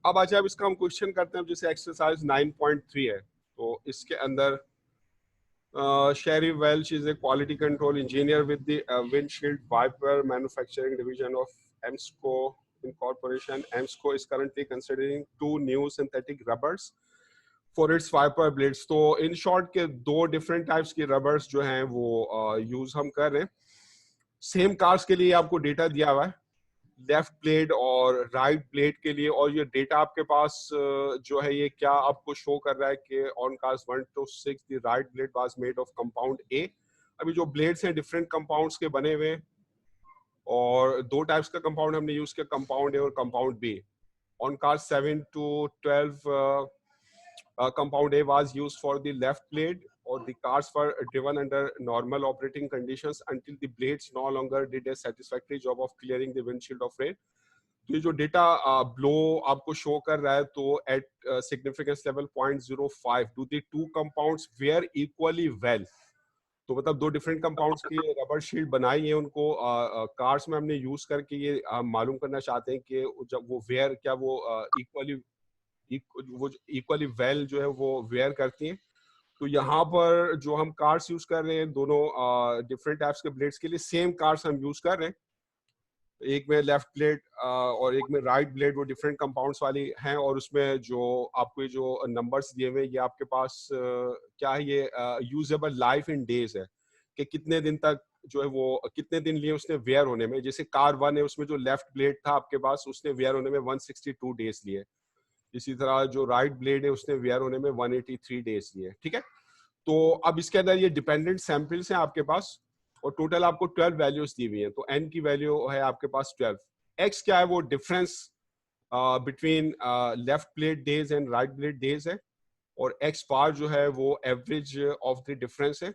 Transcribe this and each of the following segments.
अब अच्छा अब इसका हम क्वेश्चन करते हैं। जैसे एक्सरसाइज 9.3 है, तो इसके अंदर Sherry Welch is a quality control engineer with the windshield wiper manufacturing division of EMSCO Incorporation. EMSCO is currently considering 2 new synthetic rubbers for its wiper blades. तो in short के 2 different types की rubbers जो हैं वो use हम कर रहे हैं। Same cars के लिए आपको data दिया हुआ है, लेफ्ट ब्लेड और राइट ब्लेड के लिए, और ये डेटा आपके पास जो है ये क्या आपको शो कर रहा है कि on cars 1 to 6 the right blade was made of compound A. अभी जो ब्लेड्स हैं डिफरेंट कंपाउंड्स के बने हुए हैं, और 2 टाइप्स का कंपाउंड हमने यूज किया, कंपाउंड ए और compound B. On cars 7 to 12 compound A was used for the left blade, or the cars were driven under normal operating conditions until the blades no longer did a satisfactory job of clearing the windshield of rain. तो ये जो data blow आपको show कर रहा है, तो at significance level 0.05 do the 2 compounds where equally well. तो मतलब 2 डिफरेंट कंपाउंड्स की रबर शील्ड बनाई है, उनको कार्स में हमने यूज करके ये मालूम करना चाहते हैं कि जब वो वेयर क्या वो इक्वली वेल जो है वो वेयर करती हैं। तो यहाँ पर जो हम कार्स यूज कर रहे हैं दोनों डिफरेंट टाइप्स के ब्लेड्स के लिए सेम कार्स हम यूज कर रहे हैं। एक में लेफ्ट ब्लेड और एक में राइट ब्लेड, वो डिफरेंट कंपाउंड्स वाली हैं, और उसमें जो आपको जो नंबर्स दिए हुए ये आपके पास क्या है, ये यूजेबल लाइफ इन डेज है कि कितने दिन तक जो है वो कितने दिन लिए उसने वेयर होने में। जैसे कार 1 है उसमें जो लेफ्ट ब्लेड था आपके पास उसने वेयर होने में 162 डेज लिए। इसी तरह जो राइट ब्लेड है उसने वेयर होने में 183 डेज लिए। ठीक है, तो अब इसके अंदर ये डिपेंडेंट सैंपल्स हैं आपके पास, और टोटल आपको 12 वैल्यूज दी हुई हैं। तो n की वैल्यू है आपके पास 12। x क्या है, वो difference between left blade days and right blade days है, और x बार जो है वो एवरेज ऑफ द डिफरेंस है।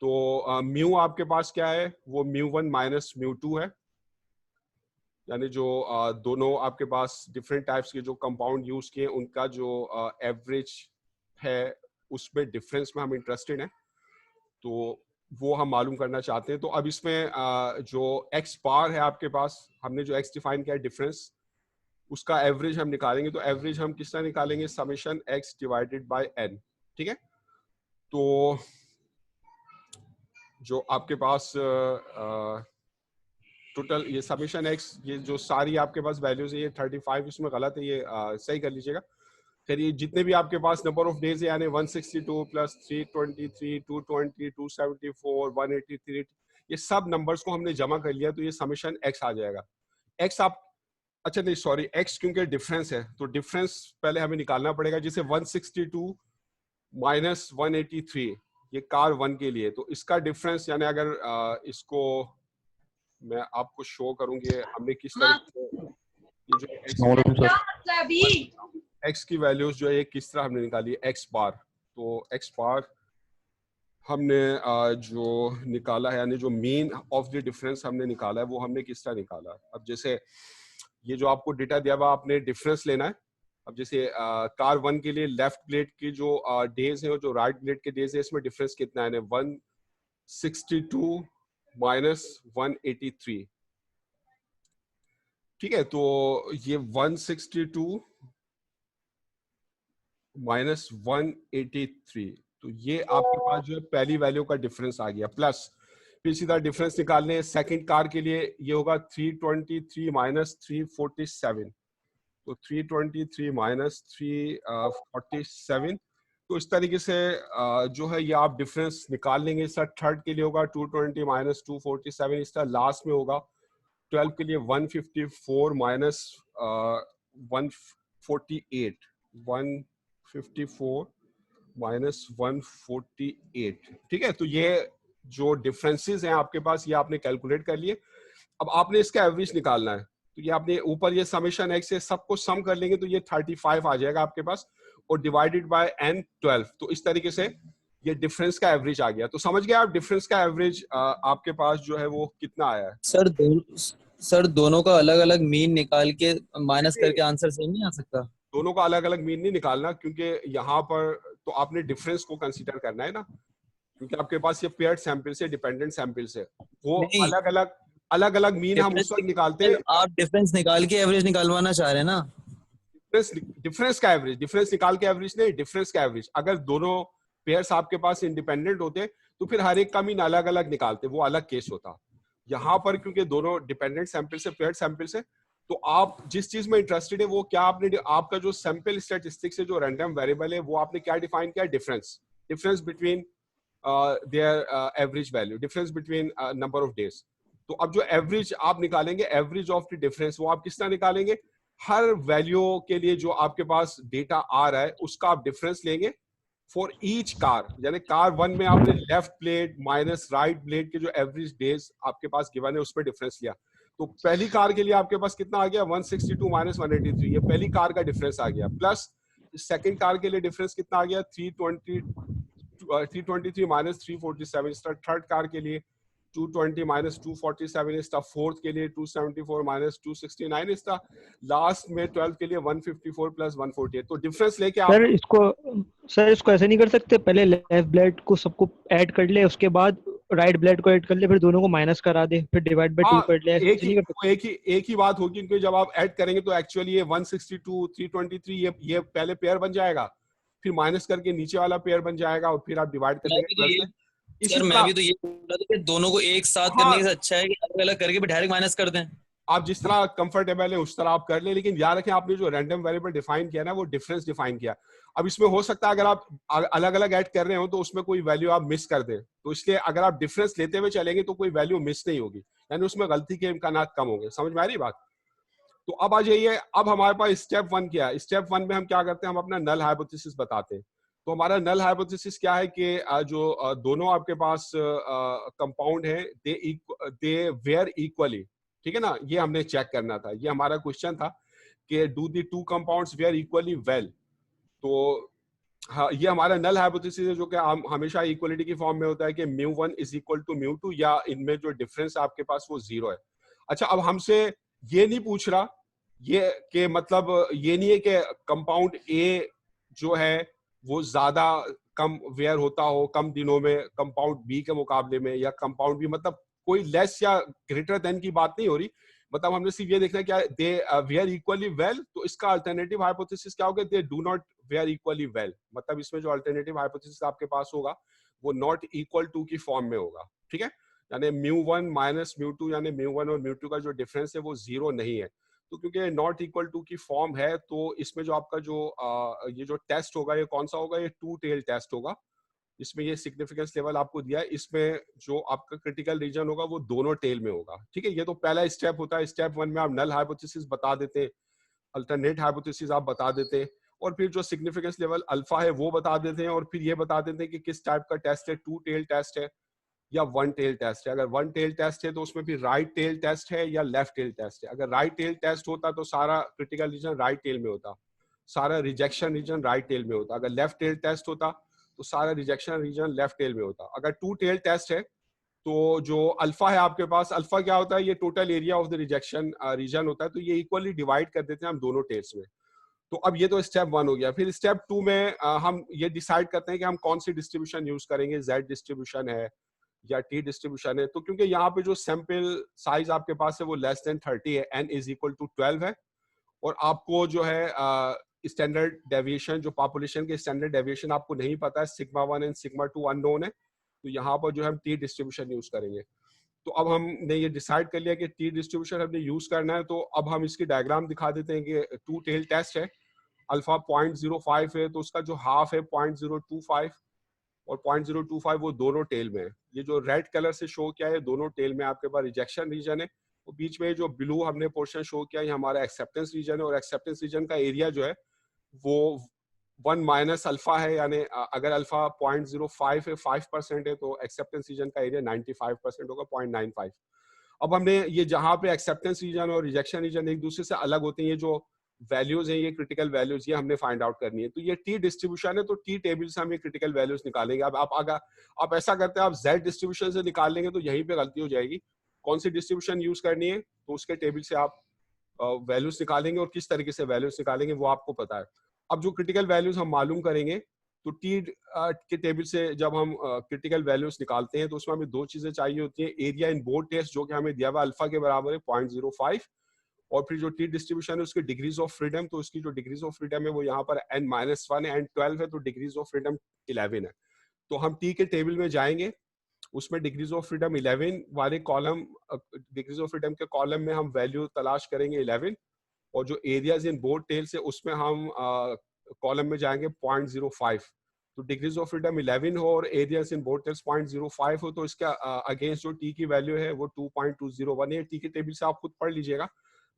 तो म्यू आपके पास क्या है, वो μ1 माइनस μ2 है, यानी जो दोनों आपके पास डिफरेंट टाइप्स के जो कंपाउंड यूज किए उनका जो एवरेज है उसमें डिफरेंस में हम इंटरेस्टेड हैं, तो वो हम मालूम करना चाहते हैं। तो अब इसमें जो x बार है आपके पास, हमने जो x डिफाइन किया है डिफरेंस, उसका एवरेज हम निकालेंगे। तो एवरेज हम किस तरह निकालेंगे, summation x divided by n। ठीक है, तो जो आपके पास टोटल ये समेशन x, ये जो सारी आपके पास वैल्यूज है, ये 35 इसमें गलत है, ये सही कर लीजिएगा। फिर ये जितने भी आपके पास नंबर ऑफ डेज है, यानी 162 प्लस 323 220 274 183, ये सब नंबर्स को हमने जमा कर लिया, तो ये समेशन x आ जाएगा। x आप अच्छा नहीं सॉरी x क्योंकि डिफरेंस है, तो डिफरेंस पहले हमें निकालना पड़ेगा। जैसे 162 माइनस 183 ये कार 1 के लिए, तो इसका डिफरेंस यानी अगर इसको मैं आपको शो करूंगी हमने किस तरह से ये जो x की वैल्यूज जो है किस तरह हमने निकाली है, x बार। तो x बार हमने जो निकाला है, यानी जो मीन ऑफ द डिफरेंस हमने निकाला है, वो हमने किस तरह निकाला है। अब जैसे ये जो आपको डेटा दिया हुआ आपने डिफरेंस लेना है। अब जैसे कार 1 के लिए लेफ्ट ब्लेड की जो डेज है और जो राइट ब्लेड के डेज है, इसमें डिफरेंस कितना है, 162 माइनस 183। ठीक है, तो ये 162 माइनस 183, तो ये आपके पास जो है पहली वैल्यू का डिफरेंस आ गया। प्लस फिर सीधा डिफरेंस निकालने सेकंड कार के लिए, ये होगा 323 माइनस 347, तो 323 माइनस 347। तो इस तरीके से जो है ये आप डिफरेंस निकाल लेंगे। इसका थर्ड के लिए होगा 220 माइनस 247, इसका लास्ट में होगा 12 के लिए 154 माइनस 148, 154 माइनस 148। ठीक है, तो ये जो डिफरेंसेस हैं आपके पास, ये आपने कैलकुलेट कर लिए। अब आपने इसका एवरेज निकालना है, तो ये आपने ऊपर ये समेशन x से सबको सम कर लेंगे, तो ये 35 आ जाएगा आपके पास, और डिवाइडेड बाय n 12। तो इस तरीके से ये डिफरेंस का एवरेज आ गया। तो समझ गए आप डिफरेंस का एवरेज आपके पास जो है वो कितना आया है। सर दोनों का अलग अलग मीन निकाल के माइनस करके आंसर सही नहीं आ सकता। दोनों का अलग अलग मीन नहीं निकालना, क्योंकि यहाँ पर तो आपने डिफरेंस को कंसीडर करना है ना, क्योंकि आपके पास ये पेयर्ड सैंपल से डिपेंडेंट सैंपल से वो अलग अलग मीन हम उस वक्त निकालते हैं। आप डिफरेंस निकाल के एवरेज निकालवाना चाह रहे हैं ना। डिफरेंस का एवरेज, डिफरेंस निकाल के एवरेज नहीं, डिफरेंस का एवरेज। अगर दोनों पेयर्स आपके पास इंडिपेंडेंट होते तो फिर हर एक का मीन अलग अलग निकालते, वो अलग केस होता। यहाँ पर क्योंकि दोनों डिपेंडेंट सैंपल से, पेयर्ड सैंपल से, तो आप जिस चीज में इंटरेस्टेड है वो क्या आपने, आपका जो सैंपल स्टैटिस्टिक्स है, जो रैंडम वेरिएबल है, वो आपने क्या डिफाइन किया? Difference, difference between their average value, difference between number of days. तो अब जो एवरेज आप निकालेंगे, एवरेज ऑफ द डिफरेंस, वो आप किस तरह निकालेंगे? हर वैल्यू के लिए जो आपके पास डेटा आ रहा है उसका आप डिफरेंस लेंगे फॉर ईच कार। यानी कार 1 में आपने left plate minus right plate के जो एवरेज डेज आपके पास गिवन है उस पर डिफरेंस लिया। तो पहली कार के लिए आपके पास कितना आ गया? 162 माइनस 183, ये पहली कार का डिफरेंस आ गया। प्लस सेकंड कार के लिए डिफरेंस कितना आ गया? 323 माइनस 347। थर्ड कार के लिए 220 माइनस 247 इसका, फोर्थ के लिए 274 माइनस 269 इसका, लास्ट में 12 के लिए 154 प्लस 148। तो डिफरेंस लेके आप सर इसको ऐसे नहीं कर सकते, पहले लेफ्ट ब्लेड को सबको ऐड कर ले, उसके बाद राइट ब्लेड को ऐड कर ले, फिर दोनों को माइनस करा दे, फिर डिवाइड बाय 2 कर ले? एक ही बात होगी, क्योंकि जब आप ऐड करेंगे तो एक्चुअली ये 162 323 ये पहले पेयर बन जाएगा, फिर माइनस करके नीचे वाला पेयर बन जाएगा, और फिर आप डिवाइड कर देंगे। सर मैं भी तो ये बोल रहा था कि दोनों को एक साथ करने से अच्छा है कि अलग अलग करके भी डायरेक्ट माइनस कर दें। आप जिस तरह कंफर्टेबल है उस तरह आप कर ले, लेकिन याद रखें आपने जो रैंडम वेरिएबल डिफाइन किया ना, वो डिफरेंस डिफाइन किया। अब इसमें हो सकता है अगर आप अलग अलग ऐड कर रहे हो तो उसमें कोई वैल्यू आप मिस कर दें, तो इसलिए अगर आप डिफरेंस लेते हुए चलेंगे तो कोई वैल्यू मिस नहीं होगी, यानी उसमें गलती के इम्कानात कम होंगे। समझ में आ रही बात? तो अब आ जाइए, अब हमारे पास स्टेप 1 क्या है। स्टेप 1 में हम क्या करते हैं? हम अपना नल हाइपोथेसिस बताते हैं। तो हमारा नल हाइपोथेसिस क्या है कि जो दोनों आपके पास कंपाउंड है, दे वेयर इक्वली, ठीक है ना, ये हमने चेक करना था। ये हमारा क्वेश्चन था कि do the two compounds where equally well. तो हाँ, ये हमारा नल हाइपोथेसिस है, जो कि हमेशा इक्वलिटी की फॉर्म में होता है कि μ1 इज इक्वल टू μ2, या इनमें जो डिफरेंस आपके पास वो 0 है। अच्छा, अब हमसे ये नहीं पूछ रहा, ये कि मतलब ये नहीं है कि कंपाउंड ए जो है वो ज्यादा कम वेयर होता हो कम दिनों में कंपाउंड बी के मुकाबले में, या कंपाउंड बी, मतलब कोई लेस या ग्रेटर देन की बात नहीं हो रही। मतलब हमने सिर्फ ये देखना है क्या दे वेयर इक्वली वेल, तो इसका अल्टरनेटिव हाइपोथेसिस क्या होगा? They do not wear equally well. मतलब इसमें जो अल्टरनेटिव हाइपोथेसिस आपके पास होगा वो नॉट इक्वल टू की फॉर्म में होगा, ठीक है। यानी μ1 माइनस μ2, यानी μ1 और μ2 का जो डिफरेंस है वो 0 नहीं है। तो क्योंकि नॉट इक्वल टू की फॉर्म है, तो इसमें जो आपका जो ये जो टेस्ट होगा, ये कौन सा होगा? ये 2 टेल टेस्ट होगा। इसमें ये सिग्निफिकेंस लेवल आपको दिया है, इसमें जो आपका क्रिटिकल रीजन होगा वो दोनों टेल में होगा, ठीक है। ये तो पहला स्टेप होता है। स्टेप 1 में आप नल हाइपोथेसिस बता देते, अल्टरनेट हाइपोथेसिस आप बता देते, और फिर जो सिग्निफिकेंस लेवल अल्फा है वो बता देते हैं, और फिर ये बता देते हैं कि किस टाइप का टेस्ट है, 2 टेल टेस्ट है या 1 टेल टेस्ट है। अगर 1 टेल टेस्ट है तो उसमें फिर राइट टेल टेस्ट है या लेफ्ट टेल टेस्ट है। अगर राइट टेल टेस्ट होता तो सारा क्रिटिकल रीजन राइट टेल में होता, सारा रिजेक्शन रीजन राइट टेल में होता। अगर लेफ्ट टेल टेस्ट होता तो सारा रिजेक्शन रीजन लेफ्ट टेल में होता। अगर 2 टेल टेस्ट है तो जो अल्फा है आपके पास, अल्फा क्या होता है? ये total area of the rejection region होता है, तो ये इक्वली डिवाइड कर देते हैं हम दोनों टेल्स में। तो अब ये तो स्टेप 1 हो गया। फिर स्टेप 2 में हम ये डिसाइड करते हैं कि हम कौन सी डिस्ट्रीब्यूशन यूज करेंगे, जेड डिस्ट्रीब्यूशन है या टी डिस्ट्रीब्यूशन है। तो क्योंकि यहाँ पे जो सैंपल साइज आपके पास है वो लेस देन 30 है, n इज इक्वल टू 12 है, और आपको जो है स्टैंडर्ड डेविएशन, जो पॉपुलेशन के स्टैंडर्ड डेविएशन आपको नहीं पता है, सिग्मा 1 एंड सिग्मा 2 अननोन है, तो यहाँ पर जो है हम टी डिस्ट्रीब्यूशन यूज करेंगे। तो अब हमने ये डिसाइड कर लिया कि टी डिस्ट्रीब्यूशन हमने यूज करना है, तो अब हम इसकी डायग्राम दिखा देते हैं कि 2 टेल टेस्ट है, अल्फा 0.05 है, तो उसका जो हाफ है 0.025, और 0.025 वो दोनों टेल में है। ये जो रेड कलर से शो किया है दोनों टेल में आपके पास रिजेक्शन रीजन है, और बीच में जो ब्लू हमने पोर्शन शो किया है हमारा एक्सेप्टेंस रीजन है, और एक्सेप्टेंस रीजन का एरिया जो है वो 1 माइनस अल्फा है, यानी अगर अल्फा 0.05 है 5% है, तो एक्सेप्टेंस रीजन का एरिया 95% होगा, 0.95। अब हमने ये जहाँ पे एक्सेप्टेंस रीजन और रिजेक्शन रीजन एक दूसरे से अलग होते हैं, ये जो वैल्यूज हैं, ये क्रिटिकल वैल्यूज, ये हमने फाइंड आउट करनी है। तो ये टी डिस्ट्रीब्यूशन है, तो टी टेबल से हम ये क्रिटिकल वैल्यूज निकालेंगे। अब आप ऐसा करते हैं, आप जेड डिस्ट्रीब्यूशन से निकाल लेंगे तो यहीं पे गलती हो जाएगी। कौन सी डिस्ट्रीब्यूशन यूज करनी है, तो उसके टेबल से आप वैल्यूज निकालेंगे, और किस तरीके से वैल्यूज निकालेंगे वो आपको पता है। अब जो क्रिटिकल वैल्यूज हम मालूम करेंगे, तो टी के टेबल से जब हम क्रिटिकल वैल्यूज निकालते हैं तो उसमें हमें 2 चीजें चाहिए होती हैं। एरिया इन बोथ टेस्ट जो कि हमें दिया हुआ अल्फा के बराबर है 0.05, और फिर जो टी डिस्ट्रीब्यूशन है उसके डिग्रीज ऑफ फ्रीडम, तो उसकी जो डिग्रीज ऑफ फ्रीडम है वो यहाँ पर n-1 है, n12 है, तो डिग्रीज ऑफ फ्रीडम 11 है। तो हम टी के टेबल में जाएंगे, उसमें डिग्रीज ऑफ फ्रीडम 11 वाले कॉलम, डिग्रीज ऑफ फ्रीडम के कॉलम में हम वैल्यू तलाश करेंगे 11, और जो एरियाज इन बोथ टेल्स है उसमें हम कॉलम में जाएंगे 0.05। तो डिग्रीज ऑफ फ्रीडम 11 हो और एरियाज इन बोथ टेल्स 0.05 हो, तो इसका अगेंस्ट जो टी की वैल्यू है वो 2.201 है। टी के टेबल से आप खुद पढ़ लीजिएगा,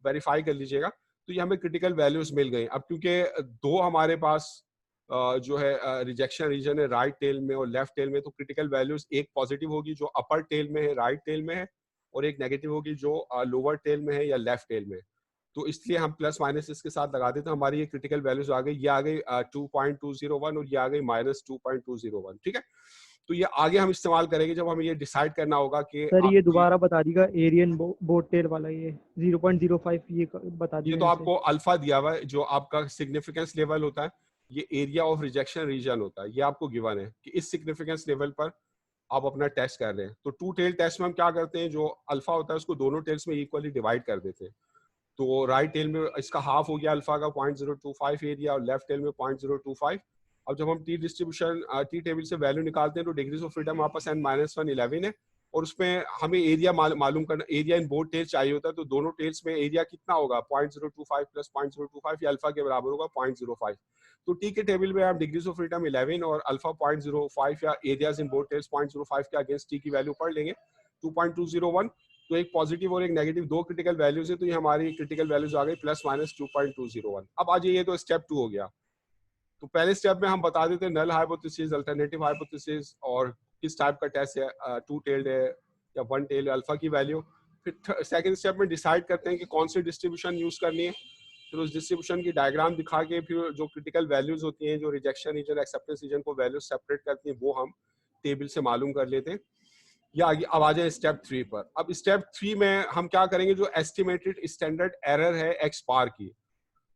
वेरीफाई कर लीजिएगा। तो ये हमें क्रिटिकल वैल्यूज मिल गई। अब क्योंकि दो हमारे पास जो है रिजेक्शन रीजन है राइट टेल में और लेफ्ट टेल में, तो क्रिटिकल वैल्यूज एक पॉजिटिव होगी जो अपर टेल में है, राइट टेल में है, और एक नेगेटिव होगी जो लोअर टेल में है या लेफ्ट टेल में। तो इसलिए हम प्लस माइनस इसके साथ लगा देते हैं, हमारी ये क्रिटिकल वैल्यूज आ गई। ये आ गई 2.201 और ये आ गई -2.201। ठीक है, तो ये आगे हम इस्तेमाल करेंगे जब हमें ये डिसाइड करना होगा कि सर ये दोबारा बता दीजिएगा, एरियन बोट टेल वाला ये 0.05 ये बता ये दीजिए। तो आपको अल्फा दिया हुआ है, जो आपका सिग्निफिकेंस लेवल होता है, ये एरिया ऑफ रिजेक्शन रीजन होता है, ये आपको गिवन है कि इस सिग्निफिकेंस लेवल पर आप अपना टेस्ट कर रहे हैं। तो टू टेल टेस्ट में हम क्या करते हैं, जो अल्फा होता है उसको दोनों टेल्स में इक्वली डिवाइड कर देते हैं। तो राइट टेल में इसका हाफ हो गया अल्फा का 0.025 एरिया, और लेफ्ट टेल में 0.025। अब जब हम टी डिस्ट्रीब्यूशन टी टेबल से वैल्यू निकालते हैं तो डिग्रीज ऑफ फ्रीडम आपस n-1 11 है, और उसमें हमें एरिया मालूम करना, एरिया इन बोथ टेल्स चाहिए होता है। तो दोनों टेल्स में एरिया कितना होगा, 0.025 प्लस 0.025, ये अल्फा के बराबर होगा 0.05। तो टी के टेबल में आप डिग्रीज ऑफ फ्रीडम 11 और अल्फा 0.05 या एरियाज इन बोथ टेल्स 0.05 के अगेंस्ट टी की वैल्यू पढ़ लेंगे 2.201। तो एक पॉजिटिव और एक नेगेटिव, दो क्रिटिकल वैल्यूज है, तो ये हमारी क्रिटिकल वैल्यूज आ गई +-2.201। अब आज ये तो स्टेप 2 हो गया। तो पहले स्टेप में हम बता देते हैं नल हाइपोथेसिस, अल्टरनेटिव हाइपोथेसिस, और किस टाइप का टेस्ट है, टू टेल्ड है या वन टेल्ड, अल्फा की वैल्यू। फिर सेकंड स्टेप में डिसाइड करते हैं कि कौन सी डिस्ट्रीब्यूशन यूज करनी है। फिर उस डिस्ट्रीब्यूशन की डायग्राम दिखा के फिर जो क्रिटिकल वैल्यूज होती हैं, जो रिजेक्शन रीजन, एक्सेप्टेंस रीजन को वैल्यूज सेपरेट करती हैं, वो हम टेबल से मालूम कर लेते हैं। या आगे अब आ जाए स्टेप 3 पर। अब स्टेप 3 में हम क्या करेंगे, जो एस्टिमेटेड स्टैंडर्ड एरर है एक्स बार की,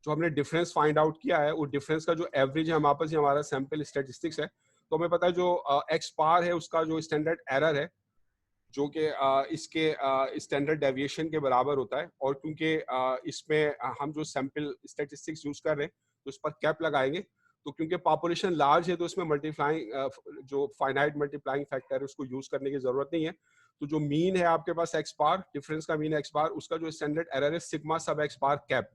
जो हमने डिफरेंस फाइंड आउट किया है, वो डिफरेंस का जो एवरेज है हमारे पास, हमारा सैंपल स्टैटिस्टिक्स है, तो हमें पता है जो एक्स बार है उसका जो स्टैंडर्ड एरर है, जो कि इसके स्टैंडर्ड डेविएशन के बराबर होता है। और क्योंकि इसमें हम जो सैंपल स्टैटिस्टिक्स यूज कर रहे हैं तो उस पर कैप लगाएंगे, तो क्योंकि पॉपुलेशन लार्ज है तो इसमें मल्टीप्लाइंग जो फाइनाइट मल्टीप्लाइंग फैक्टर है उसको यूज करने की जरूरत नहीं है। तो जो मीन है आपके पास एक्स बार, डिफरेंस का मीन एक्स बार, उसका जो स्टैंडर्ड एरर है सिग्मा सब एक्स बार कैप,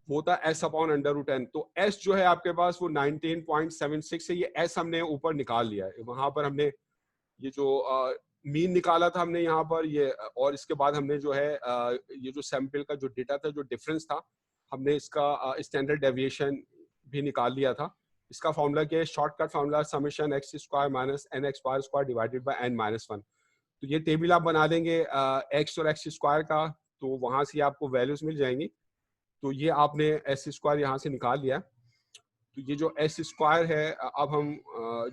वो होता है S/√n। तो S जो है आपके पास वो 19.76 है, ये S हमने ऊपर निकाल लिया है। वहां पर हमने ये जो मीन निकाला था हमने यहाँ पर ये, और इसके बाद हमने जो है ये जो सैंपल का जो डेटा था, जो डिफरेंस था, हमने इसका स्टैंडर्ड डेविएशन भी निकाल लिया था। इसका फॉर्मूला क्या है, shortcut formula summation x square minus nx bar square divided by n-1। तो ये टेबल आप बना देंगे x और x स्क्वायर का, तो वहां से आपको वैल्यूज मिल जाएंगी। तो ये आपने एस स्क्वायर यहाँ से निकाल लिया। तो ये जो एस स्क्वायर है, अब हम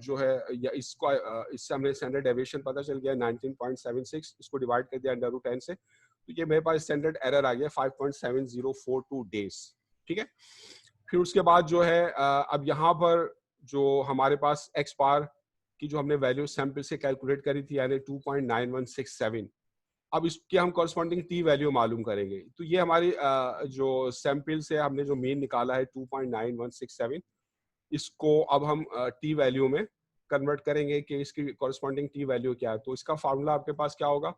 जो है या इससे हमने स्टैंडर्ड डेविएशन पता चल गया 19.76, इसको डिवाइड कर दिया √10 से, तो ये मेरे पास स्टैंडर्ड एरर आ गया 5.7042 डेज। ठीक है, फिर उसके बाद जो है अब यहाँ पर जो हमारे पास एक्स बार की जो हमने वैल्यू सैंपल से कैलकुलेट करी थी, यानी 2.9167, अब इसके हम कॉरस्पॉन्डिंग टी वैल्यू मालूम करेंगे। तो ये हमारी जो सैंपल से हमने जो मीन निकाला है 2.9167, इसको अब हम टी वैल्यू में कन्वर्ट करेंगे कि इसकी कॉरस्पॉन्डिंग टी वैल्यू क्या है। तो इसका फार्मूला आपके पास क्या होगा,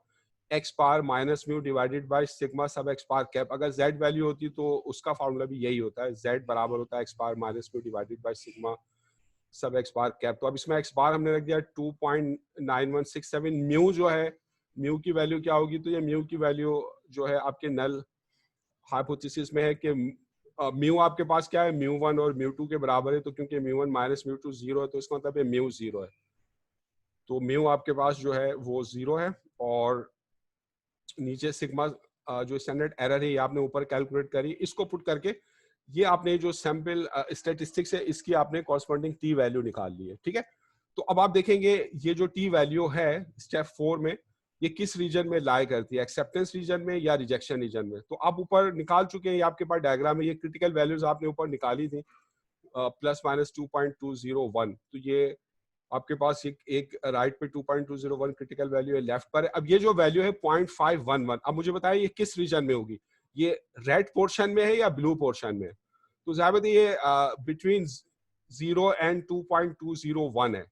x bar minus mu divided by sigma सब एक्स बार कैप। अगर जेड वैल्यू होती तो उसका फार्मूला भी यही होता है, जेड बराबर होता है x bar minus mu divided by sigma सब एक्स बार कैप। तो अब इसमें एक्स बार हमने रख दिया 2.9167, म्यू जो है, म्यू की वैल्यू क्या होगी, तो ये म्यू की वैल्यू जो है आपके नल हाइपोथेसिस में है कि म्यू आपके पास क्या है, μ1 और μ2 के बराबर है। तो क्योंकि μ1 माइनस μ2 0 है, तो इसका मतलब है म्यू 0 है। तो म्यू आपके पास जो है वो 0 है, और नीचे सिग्मा जो स्टैंडर्ड एरर है ये आपने ऊपर कैलकुलेट करी, इसको पुट करके ये आपने जो सैंपल स्टैटिस्टिक्स है इसकी आपने कॉरस्पॉन्डिंग टी वैल्यू निकाल ली है। ठीक है, तो अब आप देखेंगे ये जो टी वैल्यू है स्टेप 4 में, ये किस रीजन में लाई करती है, एक्सेप्टेंस रीजन में या रिजेक्शन रीजन में। तो आप ऊपर निकाल चुके हैं, ये आपके पास डायग्राम में, ये क्रिटिकल वैल्यूज आपने ऊपर निकाली थी +-2.201। तो ये आपके पास एक राइट पे 2.201 क्रिटिकल वैल्यू है, लेफ्ट पर। अब ये जो वैल्यू है 0.511, अब मुझे बताइए ये किस रीजन में होगी, ये रेड पोर्शन में है या ब्लू पोर्शन में? तो ज़ाहिर है ये बिटवीन 0 एंड 2.201 है।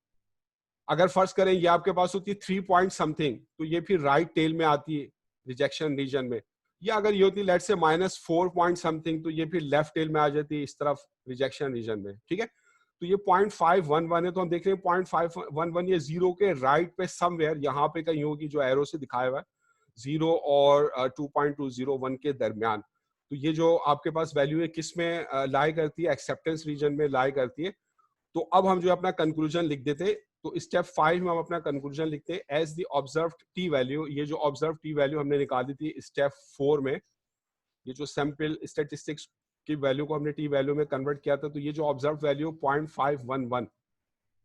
अगर फर्ज करें ये आपके पास होती है 3 पॉइंट समथिंग, तो ये फिर राइट टेल में आती है रिजेक्शन रीजन में। या अगर ये होती लेट्स से -4 पॉइंट समथिंग, तो ये फिर लेफ्ट टेल में आ जाती है इस तरफ रिजेक्शन रीजन में, ठीक है। तो ये 0.511 है, तो हम देख रहे हैं 0.511 ये 0 के राइट पे समवेयर यहाँ पे कहीं होगी जो एरो से दिखाया हुआ है 0 और 2.201 के दरमियान। तो ये जो आपके पास वैल्यू है किस में लाई करती है? एक्सेप्टेंस रीजन में लाई करती है। तो अब हम जो अपना कंक्लूजन लिख देते हैं, तो स्टेप 5 में हम अपना कंक्लूजन लिखते हैं as the observed T value. ये जो ऑब्जर्व टी वैल्यू हमने निकाली थी स्टेप 4 में, ये जो सैंपल स्टैटिस्टिक्स की वैल्यू को हमने टी वैल्यू में कन्वर्ट किया था, तो ये जो ऑब्जर्व वैल्यू 0.511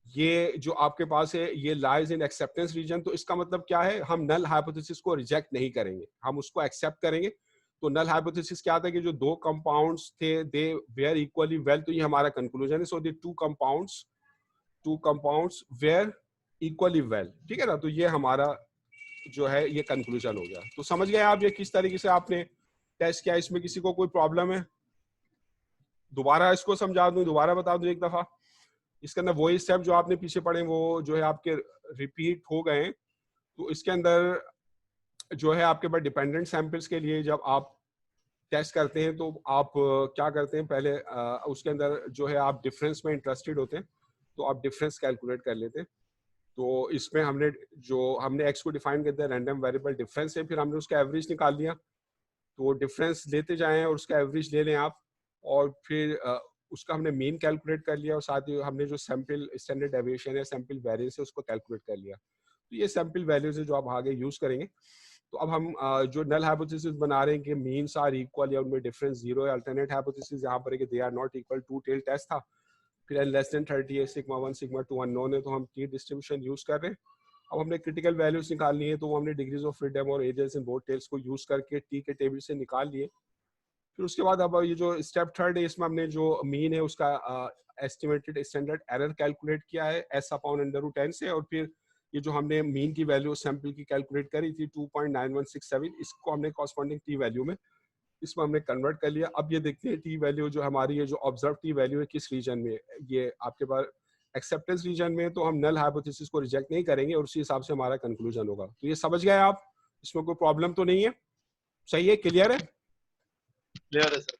ये जो आपके पास है ये लाइज इन एक्सेप्टेंस रीजन। तो इसका मतलब क्या है? हम नल हाइपोथेसिस को रिजेक्ट नहीं करेंगे, हम उसको एक्सेप्ट करेंगे। तो नल हाइपोथेसिस क्या था कि जो दो कंपाउंड्स थे दे वेयर इक्वली वेल, तो ये हमारा कंक्लूजन है। So the two compounds where equally well, ठीक है ना। तो ये हमारा जो है ये कंक्लूजन हो गया। तो समझ गए आप ये किस तरीके से आपने टेस्ट किया? इसमें किसी को कोई प्रॉब्लम है? दोबारा इसको समझा दूं, दोबारा बता दूं एक दफा। इसके अंदर वही स्टेप जो आपने पीछे पढ़े वो जो है आपके रिपीट हो गए। तो इसके अंदर जो है आपके पास डिपेंडेंट सैंपल्स के लिए जब आप टेस्ट करते हैं तो आप क्या करते हैं? पहले उसके अंदर जो है आप डिफरेंस में इंटरेस्टेड होते हैं, तो आप डिफरेंस कैलकुलेट कर लेते हैं। तो इसमें हमने एक्स को डिफाइन करते हैं रैंडम वेरिएबल डिफरेंस है, फिर हमने उसका एवरेज निकाल लिया। तो डिफरेंस लेते जाएं और उसका एवरेज ले लें आप, और फिर उसका हमने मीन कैलकुलेट कर लिया, और साथ ही हमने जो सैंपल स्टैंडर्ड डेविएशन है, सैंपल वेरिएंस है, उसको कैलकुलेट कर लिया। तो ये सैंपल वैल्यूज है जो आप आगे यूज करेंगे। तो अब हम जो नल हाइपोथेसिस बना रहे हैं कि मीन्स आर इक्वल या उनमें डिफरेंस जीरो है। अल्टरनेट हाइपोथेसिस यहाँ पर है कि they are not equal, two tail test था। फिर एन लेस देन 30 है, सिग्मा 1 सिग्मा 2 अननोन है, तो हम टी डिस्ट्रीब्यूशन यूज कर रहे हैं। अब हमने क्रिटिकल वैल्यूज निकालनी है, तो वो हमने डिग्रीज ऑफ फ्रीडम और एजेस इन बोथ टेल्स को यूज करके टी के टेबल से निकाल लिए। फिर उसके बाद अब ये जो स्टेप 3 है इसमें हमने जो मीन है उसका एस्टिमेटेड स्टैंडर्ड एरर कैलकुलेट किया है S/√n से, और फिर ये जो हमने मीन की वैल्यू सैंपल की कैलकुलेट करी थी 2.9167, इसको हमने कॉरस्पॉन्डिंग टी वैल्यू में इसमें हमने कन्वर्ट कर लिया। अब ये देखते हैं टी वैल्यू जो हमारी है जो ऑब्जर्व टी वैल्यू है किस रीजन में? ये आपके पास एक्सेप्टेंस रीजन में, तो हम नल हाइपोथेसिस को रिजेक्ट नहीं करेंगे और उसी हिसाब से हमारा कंक्लूजन होगा। तो ये समझ गए आप? इसमें कोई प्रॉब्लम तो नहीं है? सही है, क्लियर है? क्लियर है सर।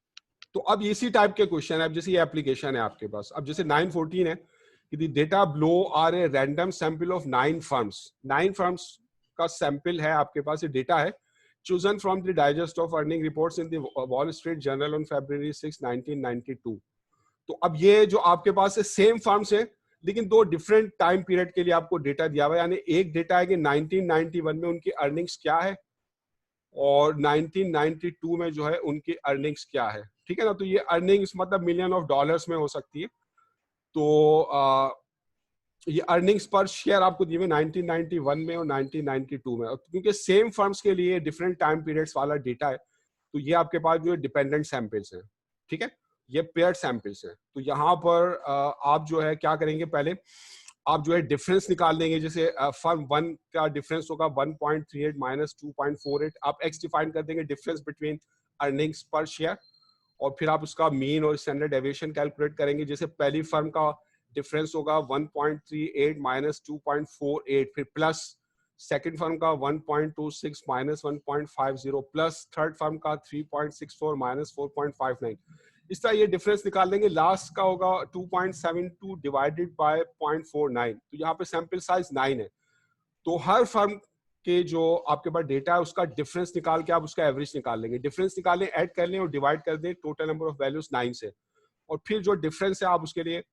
तो अब इसी टाइप के क्वेश्चन है। अब जैसे ये एप्लीकेशन है आपके पास, अब जैसे 914 है कि the data below are a random sample of 9 firms. 9 firms का सैंपल है आपके पास, ये डेटा है chosen from the digest of earning reports in the Wall Street Journal on February 6, 1992। तो अब ये जो आपके पास है सेम फर्म्स है, लेकिन दो डिफरेंट टाइम पीरियड के लिए आपको डेटा दिया हुआ है। यानी एक डेटा है कि 1991 में उनकी अर्निंग्स क्या है और 1992 में जो है उनकी अर्निंग्स क्या है, ठीक है ना। तो ये अर्निंग्स मतलब मिलियन ऑफ डॉलर्स में हो सकती है। तो ये अर्निंग्स पर शेयर आपको दिए हुए 1991 में और 1992 में, क्योंकि सेम फर्म्स के लिए डिफरेंट टाइम पीरियड्स वाला डेटा है। तो ये आपके पास जो है डिपेंडेंट सैंपल्स हैं, ठीक है, ये पेयर्ड सैंपल्स हैं। तो यहाँ पर आप जो है क्या करेंगे? पहले आप जो है डिफरेंस निकाल देंगे। जैसे फर्म 1 का डिफरेंस होगा 1.38 माइनस 2.48। आप एक्स डिफाइन कर देंगे डिफरेंस बिटवीन अर्निंग्स पर शेयर, और फिर आप उसका मीन और स्टैंडर्ड डेविएशन कैलकुलेट करेंगे। जैसे पहली फर्म का डिफरेंस होगा 1.38 माइनस 2.48, फिर प्लस सेकंड फर्म का 1.26 माइनस 1.50, प्लस थर्ड फर्म का 3.64 माइनस 4.59। इस तरह ये डिफरेंस निकाल लेंगे। लास्ट का होगा 2.72 डिवाइडेड बाय 0.49। तो यहाँ पे सैंपल साइज 9 है। तो हर फर्म के जो आपके पास डेटा है उसका डिफरेंस निकाल के आप उसका एवरेज निकाल लेंगे। डिफरेंस निकालें, ऐड कर लें और डिवाइड कर दें टोटल नंबर ऑफ वैल्यूज 9 से, और फिर जो डिफरेंस है आप उसके लिए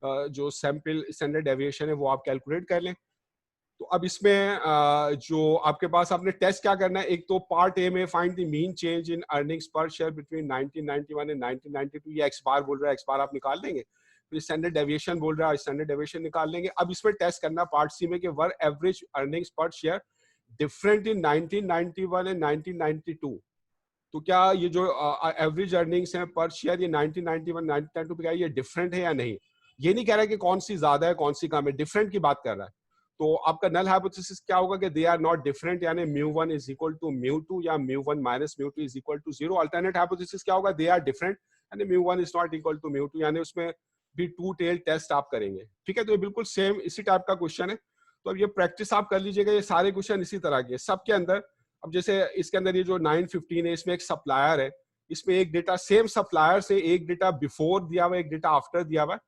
जो सैंपल स्टैंडर्ड डेविएशन है वो आप कैलकुलेट कर लें। तो अब इसमें जो आपके पास आपने टेस्ट क्या करना है? एक तो पार्ट ए में find the mean change in earnings पर शेयर बिटवीन 1991 एंड 1992। ये एक्स बार बोल रहा है, एक्स बार आप निकाल लेंगे। फिर स्टैंडर्ड डेविएशन बोल रहा है, स्टैंडर्ड डेविएशन निकाल लेंगे। अब इसमें टेस्ट करना पार्ट सी में कि वर एवरेज अर्निंग्स पर शेयर डिफरेंट इन 1991 एंड 1992। तो क्या ये जो एवरेज अर्निंग्स हैं पर शेयर ये 1991 1992 पे क्या ये डिफरेंट है या नहीं? ये नहीं कह रहा है कि कौन सी ज्यादा है कौन सी कम है, डिफरेंट की बात कर रहा है। तो आपका नल हाइपोथेसिस क्या होगा कि दे आर नॉट डिफरेंट, यानी μ1 इज इक्वल टू μ2 या μ1 minus μ2 is equal to 0। Alternate hypothesis क्या होगा, दे आर डिफरेंट यानी μ1 इज नॉट इक्वल टू μ2, यानी उसमें भी टू टेल टेस्ट आप करेंगे। ठीक है, तो ये बिल्कुल सेम इसी टाइप का क्वेश्चन है। तो अब ये प्रैक्टिस आप कर लीजिएगा, ये सारे क्वेश्चन इसी तरह के सबके अंदर। अब जैसे इसके अंदर ये जो 915 है, इसमें एक सप्लायर है, इसमें एक डेटा सेम सप्लायर से एक डेटा बिफोर दिया हुआ है, एक डेटा आफ्टर दिया हुआ है।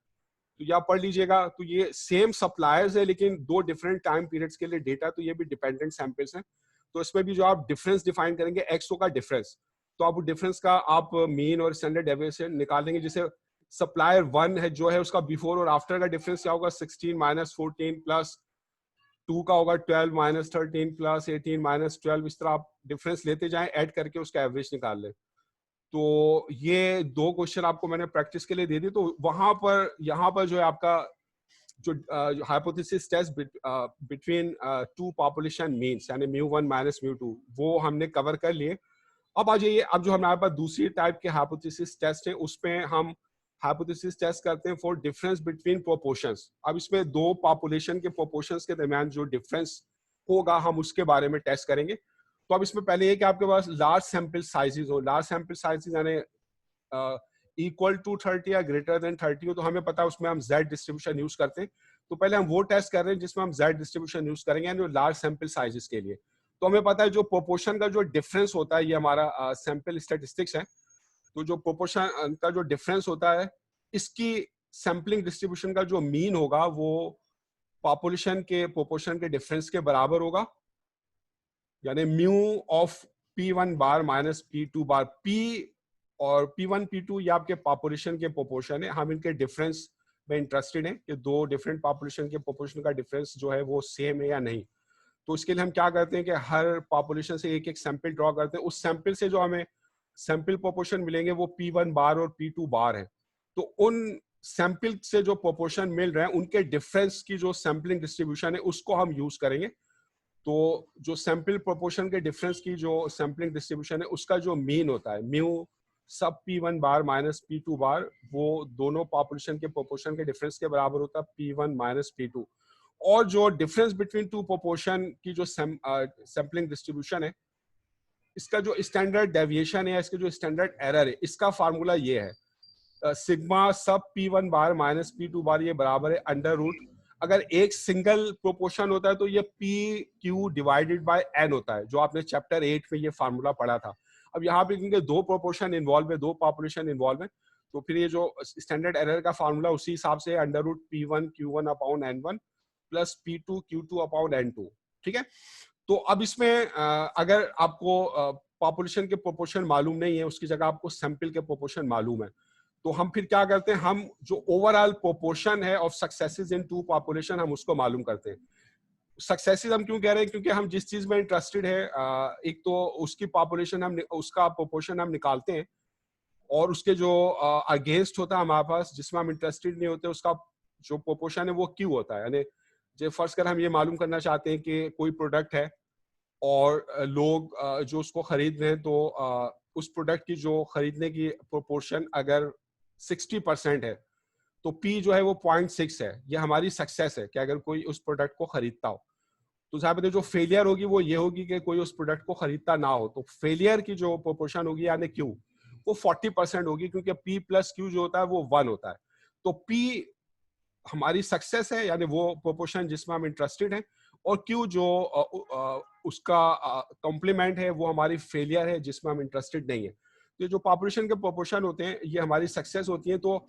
तो यहाँ पढ़ लीजिएगा, तो ये सेम सप्लायर्स है लेकिन दो डिफरेंट टाइम पीरियड्स के लिए डेटा, तो ये भी डिपेंडेंट सैंपल्स हैं। तो इसमें भी जो आप डिफरेंस डिफाइन करेंगे एक्सओ का डिफरेंस, तो आप डिफरेंस का आप मीन और स्टैंडर्ड डेविएशन निकालेंगे। जैसे सप्लायर 1 है जो है, उसका बिफोर और आफ्टर का डिफरेंस क्या होगा, 16 माइनस 14 प्लस 2 का होगा 12 माइनस 13 प्लस 18 माइनस 12। इस तरह आप डिफरेंस लेते जाएं, ऐड करके उसका एवरेज निकाल लें। तो ये दो क्वेश्चन आपको मैंने प्रैक्टिस के लिए दे दी। तो वहां पर यहाँ पर जो है आपका जो hypothesis test between two population means यानी μ1 माइनस μ2 वो हमने कवर कर लिए। अब आ जाइए, अब जो हमारे पास दूसरी टाइप के हाइपोथेसिस टेस्ट है, उसमें हम हाइपोथेसिस टेस्ट करते हैं फॉर डिफरेंस बिटवीन प्रोपोर्शंस। अब इसमें दो पॉपुलेशन के प्रोपोर्शंस के दरमियान जो डिफरेंस होगा हम उसके बारे में टेस्ट करेंगे। तो अब इसमें पहले ये कि आपके पास लार्ज सैंपल साइजेस हो, लार्ज सैंपल साइजेस यानी इक्वल टू 30 या ग्रेटर देन 30 हो, तो हमें पता है उसमें हम Z डिस्ट्रीब्यूशन यूज करते हैं। तो पहले हम वो टेस्ट कर रहे हैं जिसमें हम Z डिस्ट्रीब्यूशन यूज करेंगे यानी लार्ज सैंपल साइजेस के लिए। तो हमें पता है जो प्रोपोर्शन का जो डिफरेंस होता है, ये हमारा सैंपल स्टैटिस्टिक्स है। तो जो प्रोपोर्शन का जो डिफरेंस होता है, इसकी सैंपलिंग डिस्ट्रीब्यूशन का जो मीन होगा वो पॉपुलेशन के प्रोपोर्शन के डिफरेंस के बराबर होगा, यानी mu of P1 bar minus P2 bar. P और P1 P2 ये आपके पॉपुलेशन के प्रोपोर्शन है। हम इनके डिफरेंस में इंटरेस्टेड हैं कि दो डिफरेंट पॉपुलेशन के प्रोपोर्शन का डिफरेंस जो है वो सेम है या नहीं। तो इसके लिए हम क्या करते हैं कि हर पॉपुलेशन से एक एक सैंपल ड्रॉ करते हैं। उस सैंपल से जो हमें सैंपल प्रोपोर्शन मिलेंगे वो P1 बार और P2 बार है। तो उन सैंपल से जो प्रोपोर्शन मिल रहे हैं उनके डिफरेंस की जो सैंपलिंग डिस्ट्रीब्यूशन है उसको हम यूज करेंगे। तो जो सैंपल प्रोपोर्शन के डिफरेंस की जो सैंपलिंग डिस्ट्रीब्यूशन है उसका जो मीन होता है म्यू सब P1 बार माइनस P2 बार, वो दोनों पॉपुलेशन के प्रोपोर्शन के डिफरेंस के बराबर होता है P1 माइनस P2। और जो डिफरेंस बिटवीन टू प्रोपोर्शन की जो सैंपलिंग डिस्ट्रीब्यूशन है, इसका जो स्टैंडर्ड डेविएशन है, इसका जो स्टैंडर्ड एरर है, इसका फार्मूला ये है सिग्मा सब P1 बार माइनस P2 बार ये बराबर है अंडर रूट, अगर एक सिंगल प्रोपोर्शन होता है तो ये PQ डिवाइडेड बाय N होता है, जो आपने चैप्टर 8 में ये फार्मूला पढ़ा था। अब यहाँ पे क्योंकि दो प्रोपोर्शन इन्वॉल्व है, दो पॉपुलेशन इन्वॉल्व है, तो फिर ये जो स्टैंडर्ड एरर का फार्मूला उसी हिसाब से under root P1 Q1 upon N1 plus P2 Q2 upon N2। ठीक है, तो अब इसमें अगर आपको पॉपुलेशन के प्रोपोर्शन मालूम नहीं है, उसकी जगह आपको सैंपल के प्रोपोर्शन मालूम है, तो हम फिर क्या करते हैं, हम जो ओवरऑल प्रोपोर्शन है of successes in two population हम उसको मालूम करते हैं। सक्सेसेस हम क्यों कह रहे हैं, क्योंकि हम जिस चीज में इंटरेस्टेड है एक तो उसकी पॉपुलेशन हम उसका प्रोपोर्शन हम निकालते हैं, और उसके जो अगेंस्ट होता है हमारे पास जिसमें हम इंटरेस्टेड नहीं होते उसका जो प्रोपोर्शन है वो क्यों होता है। यानी जो फर्स्ट कर हम ये मालूम करना चाहते हैं कि कोई प्रोडक्ट है और लोग जो उसको खरीद रहे हैं, तो उस प्रोडक्ट की जो खरीदने की प्रोपोर्शन अगर 60% है तो P जो है वो 0.6 है। ये हमारी सक्सेस है कि अगर कोई उस प्रोडक्ट को खरीदता हो। तो साहब जो फेलियर होगी वो ये होगी कि कोई उस प्रोडक्ट को खरीदता ना हो, तो फेलियर की जो प्रोपोर्शन होगी यानी Q वो 40% होगी, क्योंकि P प्लस Q जो होता है वो 1 होता है। तो P हमारी सक्सेस है यानी वो प्रोपोर्शन जिसमें हम इंटरेस्टेड हैं, और Q जो उसका कॉम्प्लीमेंट है वो हमारी फेलियर है जिसमें हम इंटरेस्टेड नहीं है। तो जो पॉपुलेशन के प्रोपोर्शन होते हैं ये हमारी सक्सेस होती है। तो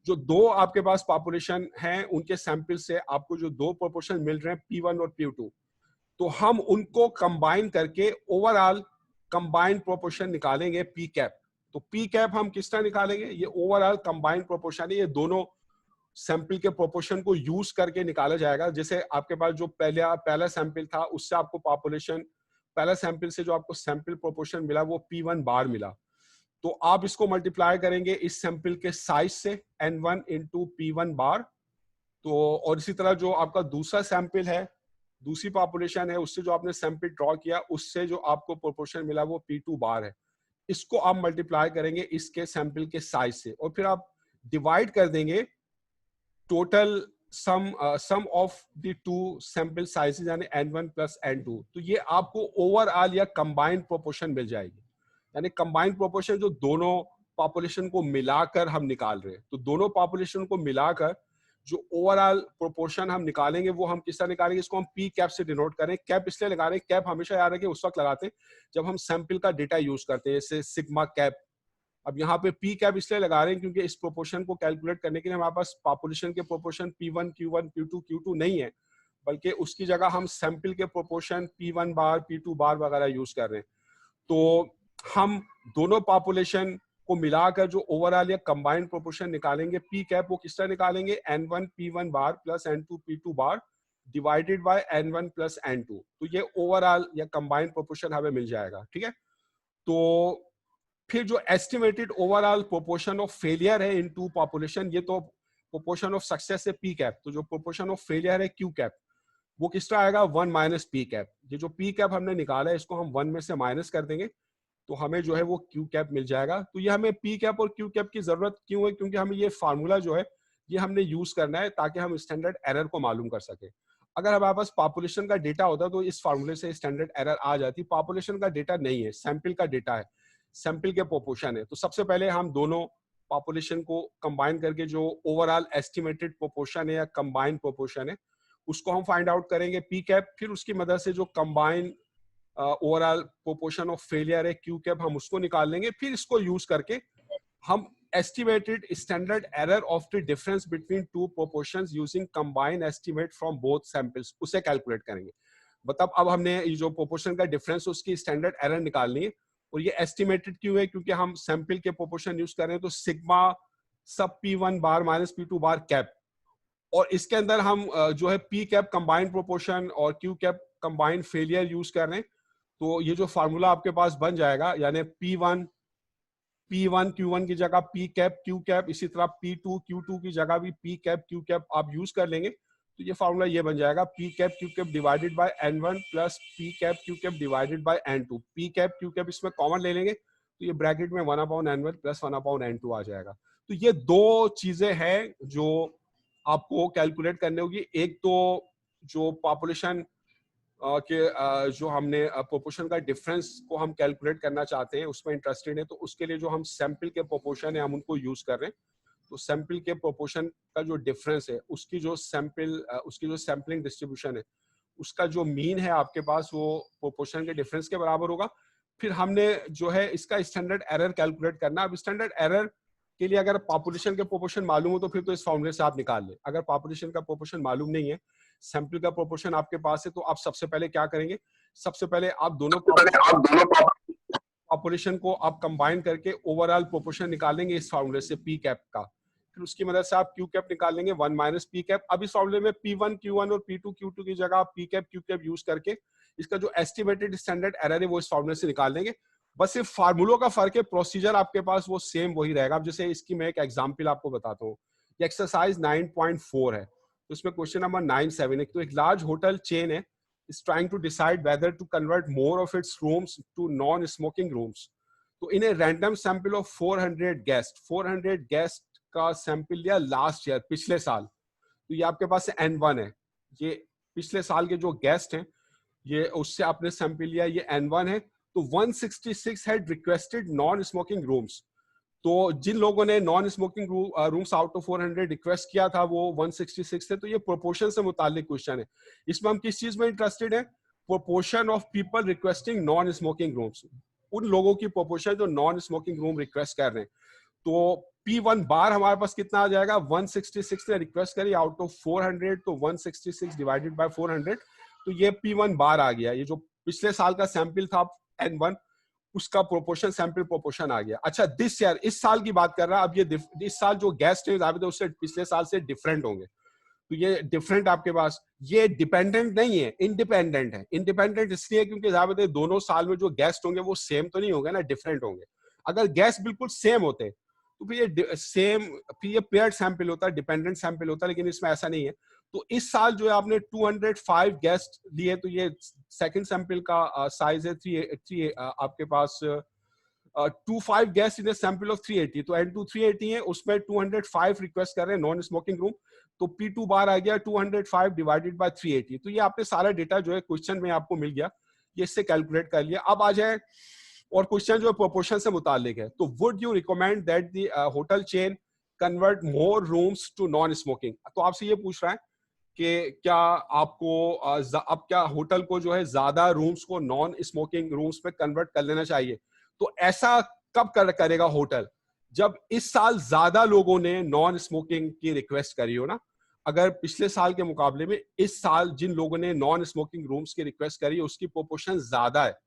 जो दो आपके पास पॉपुलेशन हैं उनके सैंपल से आपको जो दो प्रोपोर्शन मिल रहे हैं P1 और P2, तो हम उनको कंबाइन करके ओवरऑल कंबाइंड प्रोपोर्शन निकालेंगे P कैप। तो P कैप हम किस तरह निकालेंगे, ये ओवरऑल कंबाइंड प्रोपोर्शन है, ये दोनों सैंपल के प्रोपोर्शन को यूज करके निकाला जाएगा। जैसे आपके पास जो पहला सैंपल था उससे आपको पॉपुलेशन, पहला सैंपल से जो आपको सैंपल प्रोपोर्शन मिला वो P1 बार मिला, तो आप इसको मल्टीप्लाई करेंगे इस सैंपल के साइज से N1 इंटू P1 बार। तो और इसी तरह जो आपका दूसरा सैंपल है, दूसरी पॉपुलेशन है, उससे जो आपने सैंपल ड्रॉ किया उससे जो आपको प्रोपोर्शन मिला वो P2 बार है। इसको आप मल्टीप्लाई करेंगे इसके सैंपल के साइज से, और फिर आप डिवाइड कर देंगे total sum of the two sample sizes यानी n1 प्लस n2, तो ये आपको ओवरऑल या कंबाइंड प्रोपोर्शन मिल जाएगी। यानी कंबाइंड प्रोपोर्शन जो दोनों पॉपुलेशन को मिलाकर हम निकाल रहे हैं, तो दोनों पॉपुलेशन को मिलाकर जो ओवरऑल प्रोपोर्शन हम निकालेंगे वो हम किस तरह निकालेंगे, इसको हम पी कैप से डिनोट करें। कैप इसलिए लगा रहे हैं, कैप हमेशा याद रखें उस वक्त लगाते हैं जब हम सैंपल का डेटा यूज करते हैं, जैसे सिग्मा कैप। अब यहाँ पे पी कैप इसलिए लगा रहे हैं क्योंकि इस प्रोपोर्शन को कैलकुलेट करने के लिए हमारे पास पॉपुलेशन के proportion P1, Q1, Q2, Q2 नहीं है, बल्कि उसकी जगह हम सैंपल के प्रोपोर्शन P1 बार, P2 बार वगैरह यूज कर रहे हैं। तो हम दोनों पॉपुलेशन को मिलाकर जो ओवरऑल या कंबाइंड प्रोपोर्शन निकालेंगे पी कैप, वो किस तरह निकालेंगे, n1 P1 bar plus n2 P2 bar divided by n1 plus n2। तो ये ओवरऑल या कंबाइंड प्रोपोर्शन हमें मिल जाएगा। ठीक है, तो फिर जो estimated overall proportion of failure है इन टू पॉपुलेशन, ये तो प्रोपोर्शन ऑफ सक्सेस है पी कैप, तो जो प्रोपोर्शन ऑफ फेलियर है क्यू कैप, वो किस तरह आएगा, 1 माइनस पी कैप। ये जो पी कैप हमने निकाला है इसको हम 1 में से माइनस कर देंगे तो हमें जो है वो क्यू कैप मिल जाएगा। तो ये हमें पी कैप और क्यू कैप की जरूरत क्यों है, क्योंकि हमें ये फार्मूला जो है ये हमने यूज करना है ताकि हम स्टैंडर्ड एरर को मालूम कर सके। अगर हमारे पास पॉपुलेशन का डेटा होता तो इस फार्मूले से स्टैंडर्ड एरर आ जाती। पॉपुलेशन का डेटा नहीं है, सैंपल का डेटा है, सैंपल के प्रोपोर्शन है। तो सबसे पहले हम दोनों पॉपुलेशन को कंबाइन करके जो ओवरऑल एस्टिमेटेड प्रोपोर्शन है या कंबाइंड प्रोपोर्शन है उसको हम फाइंड आउट करेंगे पी कैप। फिर उसकी मदद से जो combined overall proportion of failure है क्यू कैप, हम उसको निकाल लेंगे। फिर इसको यूज करके हम estimated standard error of the difference between two proportions using combined estimate from both samples, उसे कैलकुलेट करेंगे। मतलब अब हमने ये जो प्रोपोर्शन का डिफरेंस उसकी स्टैंडर्ड एरर निकालनी है, और ये एस्टिमेटेड क्यों है, क्योंकि हम सैंपल के प्रोपोर्शन यूज कर रहे हैं। तो सिग्मा सब P1 बार माइनस P2 बार कैप, और इसके अंदर हम जो है पी कैप कंबाइंड प्रोपोर्शन और Q cap combined failure use कर रहे हैं। तो ये जो फार्मूला आपके पास बन जाएगा, यानी P1 Q1 की जगह पी कैप क्यू कैप, इसी तरह P2 Q2 की जगह भी पी कैप क्यू कैप आप यूज कर लेंगे। तो ये फार्मूला ये बन जाएगा P cap Q cap divided by n1 plus P cap Q cap divided by n2। P cap Q cap इसमें कॉमन ले लेंगे तो ये ब्रैकेट में 1/n1 प्लस 1/n2 आ जाएगा। तो ये दो चीजें हैं जो आपको कैलकुलेट करनी होगी। एक तो जो पॉपुलेशन के जो हमने प्रोपोर्शन का डिफरेंस को हम कैलकुलेट करना चाहते हैं उसमें इंटरेस्टेड है, तो उसके लिए जो हम सैंपल के प्रोपोर्शन है हम उनको यूज कर रहे हैं। तो सैंपल के प्रोपोर्शन का जो डिफरेंस है उसकी जो सैंपलिंग डिस्ट्रीब्यूशन है उसका जो मीन है आपके पास वो प्रोपोर्शन के डिफरेंस के बराबर होगा। फिर हमने जो है इसका स्टैंडर्ड एरर कैलकुलेट करना। अब स्टैंडर्ड एरर के लिए अगर पॉपुलेशन के प्रोपोर्शन मालूम हो तो फिर तो इस फॉर्मूले से आप निकाल लें। अगर पॉपुलेशन का प्रोपोर्शन मालूम नहीं है, सैंपल का प्रोपोर्शन आपके पास है, तो आप सबसे पहले क्या करेंगे, सबसे पहले आप दोनों पॉपुलेशन को आप कंबाइन करके ओवरऑल प्रोपोर्शन निकालेंगे इस फॉर्मूले से पी कैप का। फिर उसकी मदद से आप क्यू कैप निकाल लेंगे 1 माइनस पी कैप। अब इस फॉर्मूले में P1 Q1 और P2 Q2 की जगह आप P cap Q cap use करके इसका जो एस्टिमेटेड स्टैंडर्ड एरर है वो इस फॉर्मूले से निकाल लेंगे। बस सिर्फ फार्मूलों का फर्क है, प्रोसीजर आपके पास वो सेम वही रहेगा। अब जैसे इसकी मैं एक एग्जांपल आपको बताता हूँ, ये एक्सरसाइज 9.4 है, तो इसमें क्वेश्चन नंबर 9.7 है। तो एक लार्ज होटल चेन है is trying to decide whether to convert more of its rooms to non-smoking rooms. तो in a random sample of 400 guests का सैंपल लिया लास्ट ईयर, पिछले साल। तो ये आपके पास N1 है, ये पिछले साल के जो गेस्ट हैं ये उससे आपने सैंपल लिया, ये N1 है। तो 166 had requested non-smoking rooms. तो जिन लोगों ने non smoking rooms out of 400 request किया था वो 166 थे। तो ये प्रोपोर्शन से मुतालिक क्वेश्चन है। इसमें हम किस चीज में इंटरेस्टेड है, proportion of people requesting non smoking rooms, उन लोगों की प्रोपोर्शन जो नॉन स्मोकिंग रूम रिक्वेस्ट कर रहे हैं। तो P1 बार हमारे पास कितना आ जाएगा, 166 ने रिक्वेस्ट करी आउट ऑफ 400, तो 166 डिवाइडेड बाय 400, तो ये P1 बार आ गया। ये जो पिछले साल का सैंपल था N1 उसका प्रोपोर्शन, सैंपल प्रोपोर्शन आ गया। अच्छा, दिस ईयर, इस साल की बात कर रहा है। अब ये इस साल जो गेस्ट है उससे पिछले साल से डिफरेंट होंगे। तो ये डिफरेंट आपके पास, ये डिपेंडेंट नहीं है, इंडिपेंडेंट है। इंडिपेंडेंट इसलिए क्योंकि ज्यादा दोनों साल में जो गेस्ट होंगे वो सेम तो नहीं होंगे ना, डिफरेंट होंगे। अगर गेस्ट बिल्कुल सेम होते तो फिर ये पेयर्ड सैंपल होता, डिपेंडेंट सैंपल होता, लेकिन इसमें ऐसा नहीं है। तो इस साल जो है आपने 205 गेस्ट लिए, तो ये सेकंड सैंपल का साइज है 3 आपके पास 25 गेस्ट इन सैंपल ऑफ 380, तो N2 380 है, उसमें 205 रिक्वेस्ट कर रहे हैं नॉन स्मोकिंग रूम, तो P2 बार आ गया 205 डिवाइडेड बाय 380। तो ये आपने सारा डेटा जो है क्वेश्चन में आपको मिल गया, ये इससे कैलकुलेट कर लिया। अब आ जाए और क्वेश्चन जो है प्रोपोर्शन से मुतालिक है, तो would you recommend that the hotel chain convert more rooms to non smoking. तो आपसे ये पूछ रहा है कि क्या आपको अब क्या होटल को जो है ज्यादा रूम्स को नॉन स्मोकिंग रूम्स पे कन्वर्ट कर लेना चाहिए। तो ऐसा कब करेगा होटल, जब इस साल ज्यादा लोगों ने नॉन स्मोकिंग की रिक्वेस्ट करी हो ना। अगर पिछले साल के मुकाबले में इस साल जिन लोगों ने नॉन स्मोकिंग रूम्स की रिक्वेस्ट करी उसकी प्रोपोर्शन ज्यादा है,